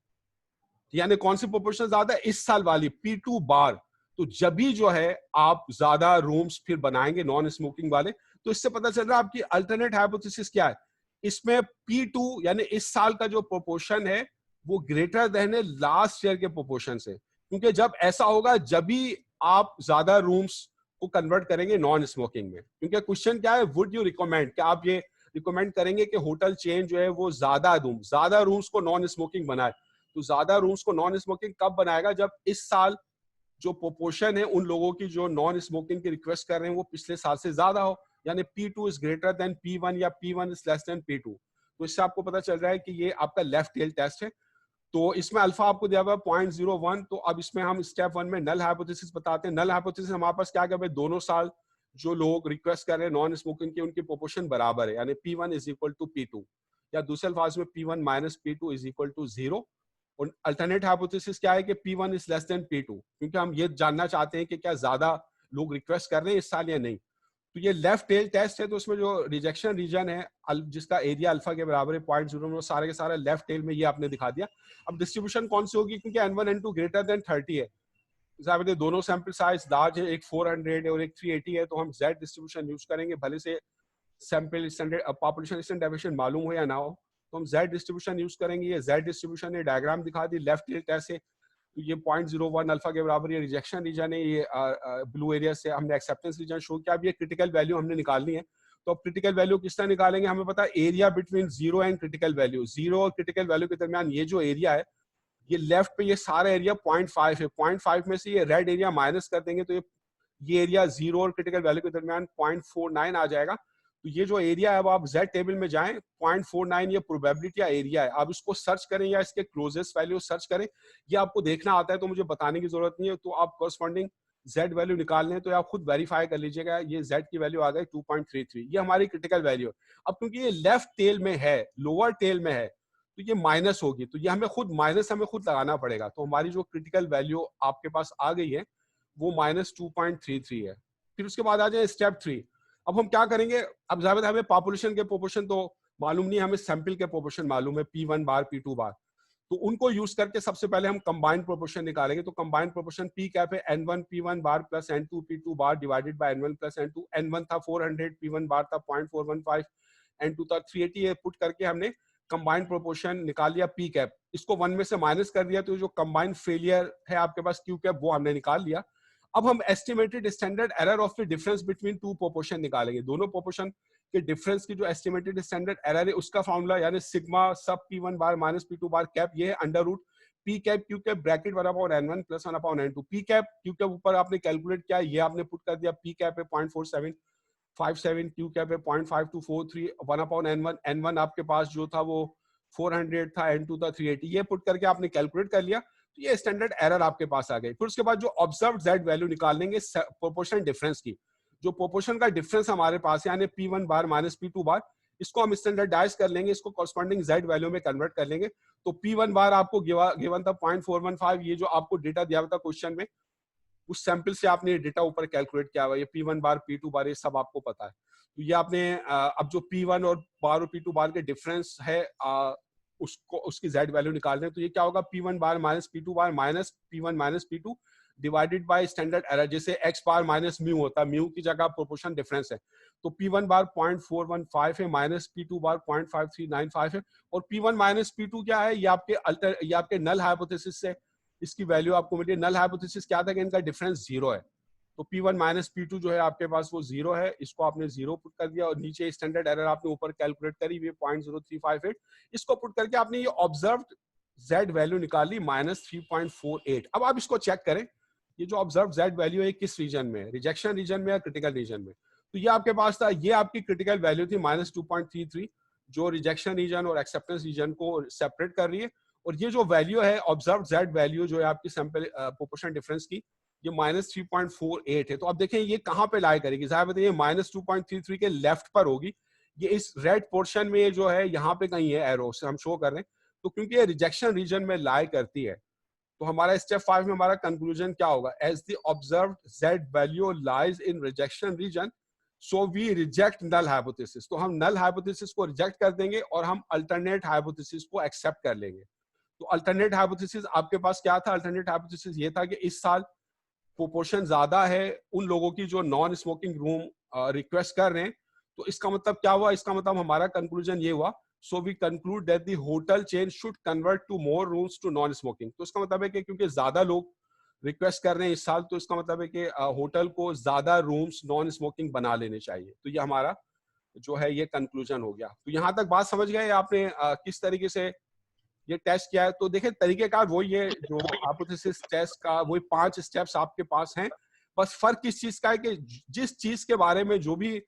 यानी कौन सी प्रोपोर्शन ज्यादा है, इस साल वाली P2 बार। तो जब भी जो है आप ज्यादा रूम्स फिर बनाएंगे नॉन स्मोकिंग वाले, तो इससे पता चल रहा है आपकी अल्टरनेट हाइपोथेसिस क्या है। इसमें P2 यानी इस साल का जो प्रोपोर्शन है वो ग्रेटर देन है लास्ट ईयर के प्रोपोर्शन से, क्योंकि जब ऐसा होगा जब भी आप ज्यादा रूम्स को कन्वर्ट करेंगे नॉन स्मोकिंग में। क्योंकि क्वेश्चन क्या है, वुड यू रिकमेंड, क्या आप ये रिकमेंड करेंगे कि होटल चेन जो है वो ज्यादा रूम्स को नॉन स्मोकिंग बनाए। तो ज्यादा रूम्स को नॉन स्मोकिंग कब बनाएगा, जब इस साल जो प्रोपोर्शन है उन लोगों की जो नॉन स्मोकिंग की रिक्वेस्ट कर रहे हैं वो पिछले साल से ज्यादा हो, यानी P2 is greater than P1 या P1 is less than P2। तो इससे आपको पता चल रहा है कि ये आपका लेफ्ट टेल टेस्ट है। तो इसमें अल्फा आपको दिया हुआ है 0.01। तो अब इसमें हम स्टेप 1 में नल हाइपोथेसिस बताते हैं। नल हाइपोथेसिस हमारे पास क्या है, दोनों साल जो लोग रिक्वेस्ट कर रहे हैं नॉन स्मोकिंग की उनकी प्रोपोर्शन बराबर है, यानी P1 is equal to P2, या दूसरे अल्फाज में P1 minus P2 is equal to 0। और अल्टरनेट हाइपोथेसिस क्या है कि P1 is less than P2, क्योंकि हम ये जानना चाहते हैं कि क्या ज्यादा लोग रिक्वेस्ट कर रहे हैं इस साल या नहीं। तो ये लेफ्ट टेल टेस्ट है, तो उसमें जो रिजेक्शन रीजन है जिसका एरिया अल्फा के बराबर है 0.0 में, सारे के सारे लेफ्ट टेल में ये आपने दिखा दिया। अब डिस्ट्रीब्यूशन कौन सी होगी, क्योंकि N1 N2 ग्रेटर देन 30 है, दोनों सैंपल साइज लार्ज है, एक 400 है और एक 380 है, तो हम Z डिस्ट्रीब्यूशन यूज करेंगे, भले से sample standard population standard definition मालूम हो या ना हो, तो हम Z डिस्ट्रीब्यूशन यूज करेंगे। ये Z डिस्ट्रीब्यूशन ने डायग्राम दिखा दी लेफ्ट टेल टेस्ट से, तो ये 0.01 अल्फा के बराबर ये रिजेक्शन रीजन है, ये ब्लू एरिया से हमने एक्सेप्टेंस रीजन शो किया। अब ये क्रिटिकल वैल्यू हमने निकालनी है, तो अब क्रिटिकल वैल्यू किस तरह निकालेंगे, हमें पता है area between 0 and critical value, 0 और क्रिटिकल वैल्यू के दरमियान ये जो एरिया है, ये लेफ्ट पे ये सारा एरिया 0.5 है, 0.5 में से ये रेड एरिया माइनस कर देंगे तो ये एरिया 0 और क्रिटिकल वैल्यू के दरमियान 0.49 आ जाएगा। तो ये जो एरिया है, अब आप Z टेबल में जाएं, 0.49 ये प्रोबेबिलिटी या एरिया है, आप इसको सर्च करें या इसके क्लोजेस्ट वैल्यू सर्च करें, ये आपको देखना आता है तो मुझे बताने की जरूरत नहीं है। तो आप करस्पॉन्डिंग Z वैल्यू निकाल लें तो आप खुद वेरीफाई कर लीजिएगा, ये Z की वैल्यू आ गई 2.33, ये हमारी क्रिटिकल वैल्यू है। अब क्योंकि ये लेफ्ट टेल में है, लोअर टेल में है, तो ये माइनस होगी, तो ये हमें खुद माइनस लगाना पड़ेगा। तो हमारी जो क्रिटिकल वैल्यू आपके पास आ गई है वो -2.33 है। फिर उसके बाद आ जाए स्टेप 3। अब हम क्या करेंगे, अब जाहिर है हमें पॉपुलेशन के प्रोपोर्शन तो मालूम नहीं, हमें सैंपल के प्रोपोर्शन मालूम है, P1 बार P2 बार, तो उनको यूज करके सबसे पहले हम कंबाइंड प्रोपोर्शन निकालेंगे। तो कंबाइंड प्रोपोर्शन P कैप है N1 P1 bar plus N2 P2 bar divided by N1 plus N2। N1 था 400, P1 बार था 0.415, N2 था 380 है। पुट करके हमने कंबाइंड प्रोपोर्शन निकाल लिया P कैप, इसको 1 में से माइनस कर दिया, तो जो कंबाइंड फेलियर है आपके पास Q कैप वो हमने निकाल लिया। अब हम estimated standard error of the difference between two proportion निकालेंगे। दोनों प्रोपोर्शन के डिफरेंस की जो एस्टिमेटेड स्टैंडर्ड एरर है उसका फॉर्मूला यानी सिग्मा सब P1 बार माइनस P2 बार कैप, ये है under root P cap Q cap bracket 1/N1 plus 1/N2। P cap Q cap ऊपर आपने कैलकुलेट किया, ये आपने पुट कर दिया, P कैप है 0.4757, Q कैप है 0.5243, 1/N1। N1 आपके पास जो था वो 400 था, N2 था 380, ये पुट करके आपने कैलकुलेट कर लिया, तो ये स्टैंडर्ड एरर आपके पास आ गई। फिर उसके बाद जो ऑब्जर्व्ड Z वैल्यू निकाल लेंगे प्रोपोर्शन डिफरेंस की, जो प्रोपोर्शन का डिफरेंस हमारे पास है यानी P1 बार माइनस P2 बार, इसको हम स्टैंडर्डाइज कर लेंगे, इसको कॉरस्पॉन्डिंग Z वैल्यू में कन्वर्ट कर लेंगे। तो P1 बार आपको गिवन था 0.415, ये जो आपको डेटा दिया हुआ था क्वेश्चन में, उस सैंपल से आपने ये डेटा ऊपर कैलकुलेट किया हुआ, ये P1 बार P2 बार ये सब आपको पता है। तो ये आपने अब जो P1 और बार और P2 बार के डिफरेंस है उसको उसकी Z वैल्यू निकाल रहे हैं, तो ये क्या होगा, P1 bar minus P2 bar minus P1 minus P2 divided by standard error, जैसे x बार माइनस म्यू होता है, म्यू की जगह प्रोपोर्शन डिफरेंस है, तो P1 बार 0.415 है माइनस P2 बार 0.5395 है, और P1 माइनस P2 क्या है, ये आपके नल हाइपोथेसिस से इसकी वैल्यू आपको मिली। नल हाइपोथेसिस क्या था कि इनका डिफरेंस 0 है, तो P1 माइनस P2 जो है आपके पास वो 0 है, इसको आपने 0 पुट कर दिया, और नीचे स्टैंडर्ड एरर आपने ऊपर कैलकुलेट करी, ये 0.0358, इसको पुट करके आपने ये ऑब्जर्व्ड Z वैल्यू निकाली -3.48। अब आप इसको चेक करें, ये जो ऑब्जर्व Z वैल्यू है किस रीजन में है, रिजेक्शन रीजन में या क्रिटिकल रीजन में। तो ये आपके पास था, ये आपकी क्रिटिकल वैल्यू थी -2.33, जो रिजेक्शन रीजन और एक्सेप्टेंस रीजन को सेपरेट कर रही है। और ये जो वैल्यू है ऑब्जर्व Z वैल्यू जो है आपकी सैंपल प्रोपोर्शन डिफरेंस की, ये -3.48 है। तो अब देखें ये कहाँ पे लाई करेगी, ज़ाहिर बताइए -2.33 के लेफ्ट पर होगी। ये इस रेड पोर्शन में जो है यहाँ पे कहीं है, एरो से हम शो कर रहे हैं। तो क्योंकि ये रिजेक्शन रीजन में लाई करती है, तो हमारा स्टेप 5 में हमारा कंक्लूजन क्या होगा, as the observed Z value lies in rejection region so we reject null hypothesis. तो हम नल हाइपोथेसिस को रिजेक्ट कर देंगे और हम अल्टरनेट हाइपोथेसिस को एक्सेप्ट कर लेंगे। तो अल्टरनेट हाइपोथेसिस आपके पास क्या था, अल्टरनेट हाइपोथेसिस ये था कि इस साल प्रोपोर्शन ज्यादा है उन लोगों की जो नॉन स्मोकिंग रूम रिक्वेस्ट कर रहे हैं। तो इसका मतलब क्या हुआ, इसका मतलब हमारा कंक्लूजन ये हुआ, so we conclude that the hotel chain should convert to more rooms to non smoking. तो इसका मतलब है कि क्योंकि ज्यादा लोग रिक्वेस्ट कर रहे हैं इस साल, तो इसका मतलब है कि होटल को ज्यादा रूम्स नॉन स्मोकिंग बना लेने चाहिए। तो ये हमारा जो है ये कंक्लूजन हो गया। तो यहाँ तक बात समझ गए आपने, किस तरीके से ये टेस्ट किया है। तो देखिए तरीकेकार वही है, जो हाइपोथेसिस टेस्ट का वही 5 स्टेप्स आपके पास हैं। बस फर्क किस चीज का है कि जिस चीज के बारे में जो भी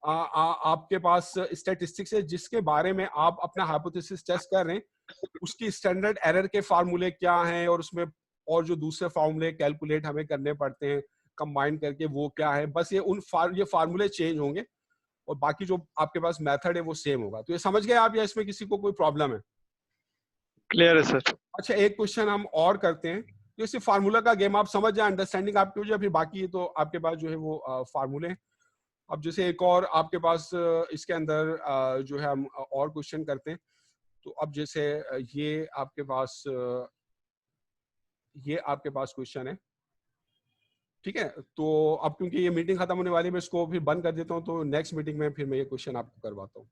आपके पास स्टैटिस्टिक्स है, जिसके बारे में आप अपना हाइपोथेसिस टेस्ट कर रहे हैं, उसकी स्टैंडर्ड एरर के फार्मूले क्या हैं, और उसमें और जो दूसरे फार्मूले कैलकुलेट हमें करने पड़ते हैं कंबाइन करके, वो क्या है। बस ये फार्मूले चेंज होंगे और बाकी जो आपके पास मेथड है वो सेम होगा। तो ये समझ गए आप, या इसमें किसी को कोई प्रॉब्लम है? क्लियर है सर। अच्छा, एक क्वेश्चन हम और करते हैं। जैसे फार्मूला का गेम आप समझ जाए, अंडरस्टैंडिंग आपकी हो जाए, फिर बाकी तो आपके पास जो है वो फार्मूले हैं। अब जैसे एक और आपके पास इसके अंदर जो है हम और क्वेश्चन करते हैं। तो अब जैसे ये आपके पास क्वेश्चन है, ठीक है। तो अब क्योंकि ये मीटिंग खत्म होने वाली है, मैं इसको फिर बंद कर देता हूँ, तो नेक्स्ट मीटिंग में फिर मैं ये क्वेश्चन आपको करवाता हूँ।